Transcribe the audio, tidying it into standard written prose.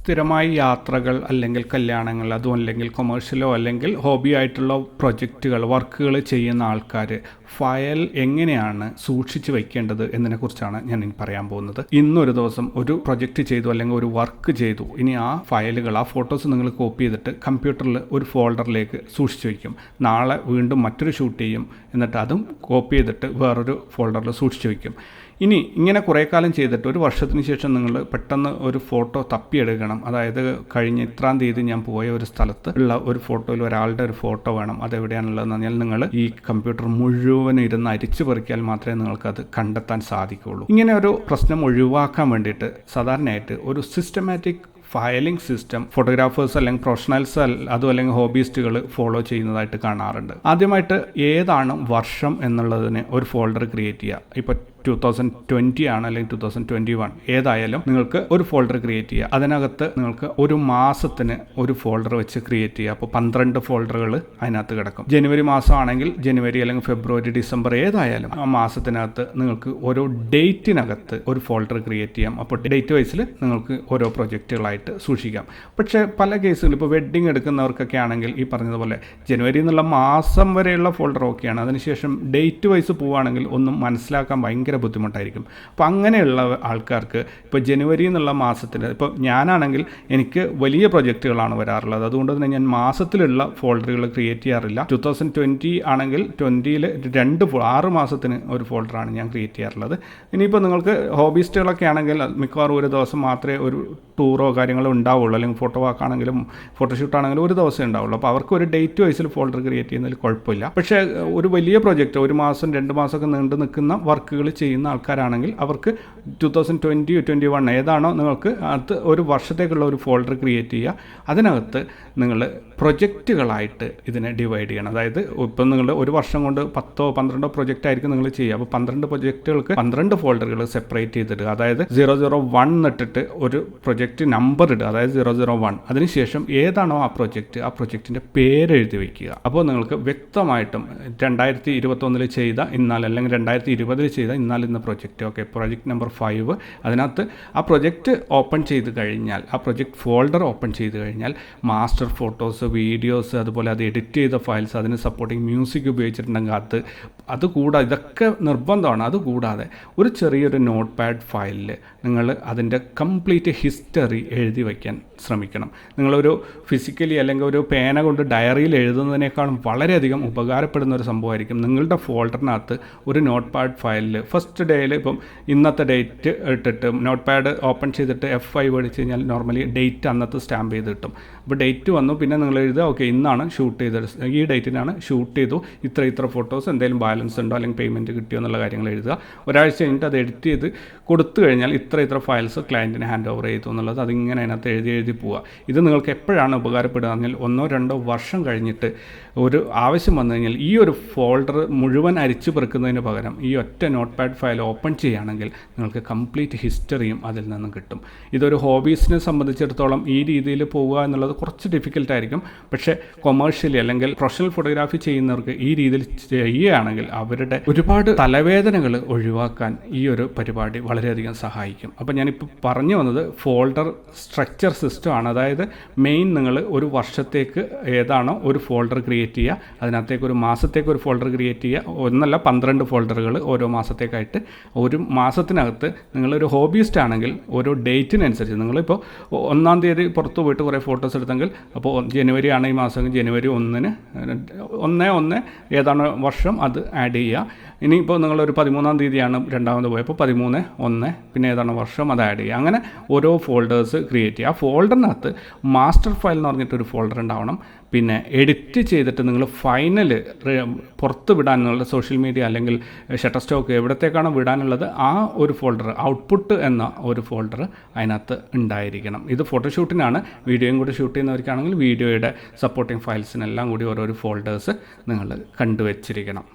സ്ഥിരമായി യാത്രകൾ അല്ലെങ്കിൽ കല്യാണങ്ങൾ, അതും അല്ലെങ്കിൽ കൊമേഴ്ഷ്യലോ അല്ലെങ്കിൽ ഹോബി ആയിട്ടുള്ള പ്രൊജക്റ്റുകൾ, വർക്കുകൾ ചെയ്യുന്ന ആൾക്കാർ ഫയൽ എങ്ങനെയാണ് സൂക്ഷിച്ച് വയ്ക്കേണ്ടത് എന്നതിനെക്കുറിച്ചാണ് ഞാൻ ഇനി പറയാൻ പോകുന്നത്. ഇന്നൊരു ദിവസം ഒരു പ്രൊജക്റ്റ് ചെയ്തു അല്ലെങ്കിൽ ഒരു വർക്ക് ചെയ്തു, ഇനി ആ ഫയലുകൾ, ആ ഫോട്ടോസ് നിങ്ങൾ കോപ്പി ചെയ്തിട്ട് കമ്പ്യൂട്ടറിൽ ഒരു ഫോൾഡറിലേക്ക് സൂക്ഷിച്ച് വയ്ക്കും. നാളെ വീണ്ടും മറ്റൊരു ഷൂട്ട് ചെയ്യും, എന്നിട്ട് അതും കോപ്പി ചെയ്തിട്ട് വേറൊരു ഫോൾഡറിൽ സൂക്ഷിച്ച് വയ്ക്കും. ഇനി ഇങ്ങനെ കുറേ കാലം ചെയ്തിട്ട് ഒരു വർഷത്തിന് ശേഷം നിങ്ങൾ പെട്ടെന്ന് ഒരു ഫോട്ടോ തപ്പിയെടുക്കണം. അതായത് കഴിഞ്ഞ ഇത്രാം തീയതി ഞാൻ പോയ ഒരു സ്ഥലത്ത് ഉള്ള ഒരു ഫോട്ടോയിൽ ഒരാളുടെ ഒരു ഫോട്ടോ വേണം. അതെവിടെയാണുള്ളതെന്ന് പറഞ്ഞാൽ നിങ്ങൾ ഈ കമ്പ്യൂട്ടർ മുഴുവൻ ഇരുന്ന് അരിച്ചു പെറുക്കിയാൽ മാത്രമേ നിങ്ങൾക്കത് കണ്ടെത്താൻ സാധിക്കുകയുള്ളൂ. ഇങ്ങനെ ഒരു പ്രശ്നം ഒഴിവാക്കാൻ വേണ്ടിയിട്ട് സാധാരണയായിട്ട് ഒരു സിസ്റ്റമാറ്റിക് ഫയലിംഗ് സിസ്റ്റം ഫോട്ടോഗ്രാഫേഴ്സ് അല്ലെങ്കിൽ പ്രൊഫഷണൽസ് അതും അല്ലെങ്കിൽ ഹോബിയിസ്റ്റുകൾ ഫോളോ ചെയ്യുന്നതായിട്ട് കാണാറുണ്ട്. ആദ്യമായിട്ട് ഏതാണ് വർഷം എന്നുള്ളതിന് ഒരു ഫോൾഡർ ക്രിയേറ്റ് ചെയ്യുക. ഇപ്പോൾ 2020 ആണ് അല്ലെങ്കിൽ 2021 ഏതായാലും നിങ്ങൾക്ക് ഒരു ഫോൾഡർ ക്രിയേറ്റ് ചെയ്യുക. അതിനകത്ത് നിങ്ങൾക്ക് ഒരു മാസത്തിന് ഒരു ഫോൾഡർ വെച്ച് ക്രിയേറ്റ് ചെയ്യുക. അപ്പോൾ 12 ഫോൾഡറുകൾ അതിനകത്ത് കിടക്കും. ജനുവരി മാസമാണെങ്കിൽ ജനുവരി അല്ലെങ്കിൽ ഫെബ്രുവരി, ഡിസംബർ ഏതായാലും ആ മാസത്തിനകത്ത് നിങ്ങൾക്ക് ഓരോ ഡേറ്റിനകത്ത് ഒരു ഫോൾഡർ ക്രിയേറ്റ് ചെയ്യാം. അപ്പോൾ ഡേറ്റ് വൈസിൽ നിങ്ങൾക്ക് ഓരോ പ്രൊജക്റ്റുകളായിട്ട് സൂക്ഷിക്കാം. പക്ഷേ പല കേസുകളിൽ ഇപ്പോൾ വെഡ്ഡിങ് എടുക്കുന്നവർക്കൊക്കെ ആണെങ്കിൽ ഈ പറഞ്ഞതുപോലെ ജനുവരി എന്നുള്ള മാസം വരെയുള്ള ഫോൾഡർ ഓക്കെയാണ്. അതിനുശേഷം ഡേറ്റ് വൈസ് പോവുകയാണെങ്കിൽ ഒന്നും മനസ്സിലാക്കാൻ ഭയങ്കര ബുദ്ധിമുട്ടായിരിക്കും. അപ്പോൾ അങ്ങനെയുള്ള ആൾക്കാർക്ക് ഇപ്പോൾ ജനുവരി എന്നുള്ള മാസത്തിന്, ഇപ്പോൾ ഞാനാണെങ്കിൽ എനിക്ക് വലിയ പ്രൊജക്റ്റുകളാണ് വരാറുള്ളത്. അതുകൊണ്ട് തന്നെ ഞാൻ മാസത്തിലുള്ള ഫോൾഡറുകൾ ക്രിയേറ്റ് ചെയ്യാറില്ല. 2020 ആണെങ്കിൽ 20ൽ 6 മാസത്തിന് ഒരു ഫോൾഡറാണ് ഞാൻ ക്രിയേറ്റ് ചെയ്യാറുള്ളത്. ഇനിയിപ്പോൾ നിങ്ങൾക്ക് ഹോബിസ്റ്റുകളൊക്കെ ആണെങ്കിൽ മിക്കവാറും ഒരു ദിവസം മാത്രമേ ഒരു ടൂറോ കാര്യങ്ങളോ ഉണ്ടാവുള്ളൂ, അല്ലെങ്കിൽ ഫോട്ടോ വാക്കാണെങ്കിലും ഫോട്ടോഷൂട്ടാണെങ്കിലും ഒരു ദിവസം ഉണ്ടാവുള്ളൂ. അപ്പോൾ അവർക്ക് ഒരു ഡേറ്റ് വൈസിൽ ഫോൾഡർ ക്രിയേറ്റ് ചെയ്യുന്നതിൽ കുഴപ്പമില്ല. പക്ഷേ ഒരു വലിയ പ്രൊജക്റ്റ്, ഒരു മാസം 2 മാസമൊക്കെ നീണ്ടു നിൽക്കുന്ന വർക്കുകൾ ചെയ്യുന്ന ആൾക്കാരാണെങ്കിൽ അവർക്ക് 2020, 2021 ഏതാണോ നിങ്ങൾക്ക് അത് ഒരു വർഷത്തേക്കുള്ള ഒരു ഫോൾഡർ ക്രിയേറ്റ് ചെയ്യുക. അതിനകത്ത് നിങ്ങൾ പ്രൊജക്റ്റുകളായിട്ട് ഇതിനെ ഡിവൈഡ് ചെയ്യണം. അതായത് ഇപ്പം നിങ്ങൾ ഒരു വർഷം കൊണ്ട് 10 12 പ്രൊജക്റ്റ് ആയിരിക്കും നിങ്ങൾ ചെയ്യുക. അപ്പോൾ 12 പ്രൊജക്റ്റുകൾക്ക് 12 ഫോൾഡറുകൾ സെപ്പറേറ്റ് ചെയ്തിടുക. അതായത് 001 ഇട്ടിട്ട് ഒരു പ്രൊജക്റ്റ് നമ്പർ ഇടുക, അതായത് 001. അതിനുശേഷം ഏതാണോ ആ പ്രൊജക്റ്റിൻ്റെ പേര് എഴുതി വയ്ക്കുക. അപ്പോൾ നിങ്ങൾക്ക് വ്യക്തമായിട്ടും 2021 ചെയ്ത ഇന്നാൽ അല്ലെങ്കിൽ 2020 ചെയ്ത ഇന്ന പ്രൊജക്റ്റ്, ഓക്കെ, പ്രൊജക്റ്റ് നമ്പർ 5, അതിനകത്ത് ആ പ്രൊജക്റ്റ് ഓപ്പൺ ചെയ്ത് കഴിഞ്ഞാൽ, ആ പ്രൊജക്റ്റ് ഫോൾഡർ ഓപ്പൺ ചെയ്ത് കഴിഞ്ഞാൽ മാസ്റ്റർ ഫോട്ടോസ്, വീഡിയോസ്, അതുപോലെ അത് എഡിറ്റ് ചെയ്ത ഫയൽസ്, അതിന് സപ്പോർട്ടിങ് മ്യൂസിക് ഉപയോഗിച്ചിട്ടുണ്ടെങ്കിൽ അതുകൂടാതെ ഇതൊക്കെ നിർബന്ധമാണ്. അതുകൂടാതെ ഒരു ചെറിയൊരു നോട്ട് പാഡ് ഫയലിൽ നിങ്ങൾ അതിൻ്റെ കംപ്ലീറ്റ് ഹിസ്റ്ററി എഴുതി വയ്ക്കാൻ ശ്രമിക്കണം. നിങ്ങളൊരു ഫിസിക്കലി അല്ലെങ്കിൽ ഒരു പേന കൊണ്ട് ഡയറിയിൽ എഴുതുന്നതിനേക്കാളും വളരെയധികം ഉപകാരപ്പെടുന്ന ഒരു സംഭവമായിരിക്കും നിങ്ങളുടെ ഫോൾഡറിനകത്ത് ഒരു നോട്ട് പാഡ് ഫയലിൽ ഫസ്റ്റ് ഡേയിൽ ഇപ്പം ഇന്നത്തെ ഡേറ്റ് ഇട്ടിട്ട് നോട്ട് പാഡ് ഓപ്പൺ ചെയ്തിട്ട് F5 അടിച്ച് കഴിഞ്ഞാൽ നോർമലി ഡേറ്റ് അന്നത്തെ സ്റ്റാമ്പ് ചെയ്ത് കിട്ടും. അപ്പോൾ ഡേറ്റ് വന്നു, പിന്നെ നിങ്ങൾ എഴുതുക, ഓക്കെ, ഇന്നാണ് ഷൂട്ട് ചെയ്തത്, ഈ ഡേറ്റിനാണ് ഷൂട്ട് ചെയ്തു, ഇത്ര ഫോട്ടോസ്, എന്തെങ്കിലും ബാലൻസ് ഉണ്ടോ അല്ലെങ്കിൽ പേയ്മെൻറ്റ് കിട്ടിയോ എന്നുള്ള കാര്യങ്ങൾ എഴുതുക. ഒരാഴ്ച കഴിഞ്ഞിട്ട് അത് എഡിറ്റ് ചെയ്ത് കൊടുത്തു കഴിഞ്ഞാൽ ഇത്ര ഫയൽസ് ക്ലയൻറ്റിന് ഹാൻഡ് ഓവർ ചെയ്തു എന്നുള്ളത് അതിങ്ങനെ അതിനകത്ത് എഴുതി പോവുക. ഇത് നിങ്ങൾക്ക് എപ്പോഴാണ് ഉപകാരപ്പെടുക പറഞ്ഞാൽ 1-2 വർഷം കഴിഞ്ഞിട്ട് ഒരു ആവശ്യം വന്നു കഴിഞ്ഞാൽ ഈ ഒരു ഫോൾഡർ മുഴുവൻ അരിച്ചു പെറുക്കുന്നതിന് പകരം ഈ ഒറ്റ നോട്ട് പാഡ് ഫയൽ ഓപ്പൺ ചെയ്യുകയാണെങ്കിൽ നിങ്ങൾക്ക് കംപ്ലീറ്റ് ഹിസ്റ്ററിയും അതിൽ നിന്നും കിട്ടും. ഇതൊരു ഹോബീസിനെ സംബന്ധിച്ചിടത്തോളം ഈ രീതിയിൽ പോവുക എന്നുള്ളത് കുറച്ച് ഡിഫിക്കൽട്ടായിരിക്കും. പക്ഷേ കൊമേഴ്ഷ്യലി അല്ലെങ്കിൽ പ്രൊഫഷണൽ ഫോട്ടോഗ്രാഫി ചെയ്യുന്നവർക്ക് ഈ രീതിയിൽ ചെയ്യുകയാണെങ്കിൽ അവരുടെ ഒരുപാട് തലവേദനകൾ ഒഴിവാക്കാൻ ഈ ഒരു പരിപാടി വളരെയധികം സഹായിക്കും. അപ്പോൾ ഞാനിപ്പോൾ പറഞ്ഞു വന്നത് ഫോൾഡർ സ്ട്രക്ചർ സിസ്റ്റമാണ്. അതായത് മെയിൻ നിങ്ങൾ ഒരു വർഷത്തേക്ക് ഏതാണോ ഒരു ഫോൾഡർ ക്രിയേറ്റ് ചെയ്യുക, അതിനകത്തേക്ക് ഒരു മാസത്തേക്ക് ഒരു ഫോൾഡർ ക്രിയേറ്റ് ചെയ്യുക. 12 ഫോൾഡറുകൾ ഓരോ മാസത്തേക്കായിട്ട്. ഒരു മാസത്തിനകത്ത് നിങ്ങളൊരു ഹോബിയിസ്റ്റ് ആണെങ്കിൽ ഓരോ ഡേറ്റിനനുസരിച്ച് നിങ്ങളിപ്പോൾ 1-ാം തീയതി പുറത്ത് പോയിട്ട് കുറേ ഫോട്ടോസ് എടുത്തെങ്കിൽ അപ്പോൾ ജനുവരി ആണ് ഈ മാസം, ജനുവരി 1-ന് 1 ഏതാണ് വർഷം അത് ആഡ് ചെയ്യുക. ഇനിയിപ്പോൾ നിങ്ങളൊരു 13-ാം തീയതിയാണ് രണ്ടാമത് പോയപ്പോൾ 13-1 പിന്നെ ഏതാണ് വർഷം അത് ആഡ് ചെയ്യുക. അങ്ങനെ ഓരോ ഫോൾഡേഴ്സ് ക്രിയേറ്റ് ചെയ്യുക. ആ ഫോൾഡറിനകത്ത് മാസ്റ്റർ ഫയൽ എന്ന് പറഞ്ഞിട്ടൊരു ഫോൾഡർ ഉണ്ടാവണം. പിന്നെ എഡിറ്റ് ചെയ്തിട്ട് നിങ്ങൾ ഫൈനൽ പുറത്ത് വിടാൻ നിങ്ങളുടെ സോഷ്യൽ മീഡിയ അല്ലെങ്കിൽ ഷട്ടർ സ്റ്റോക്ക് എവിടത്തേക്കാണോ വിടാനുള്ളത് ആ ഒരു ഫോൾഡർ, ഔട്ട്പുട്ട് എന്ന ഒരു ഫോൾഡർ അതിനകത്ത് ഉണ്ടായിരിക്കണം. ഇത് ഫോട്ടോഷൂട്ടിനാണ്. വീഡിയോയും കൂടി ഷൂട്ട് ചെയ്യുന്നവർക്കാണെങ്കിൽ വീഡിയോയുടെ സപ്പോർട്ടിങ് ഫയൽസിനെല്ലാം കൂടി ഓരോരോ ഫോൾഡേഴ്സ് നിങ്ങൾ കണ്ടുവച്ചിരിക്കണം.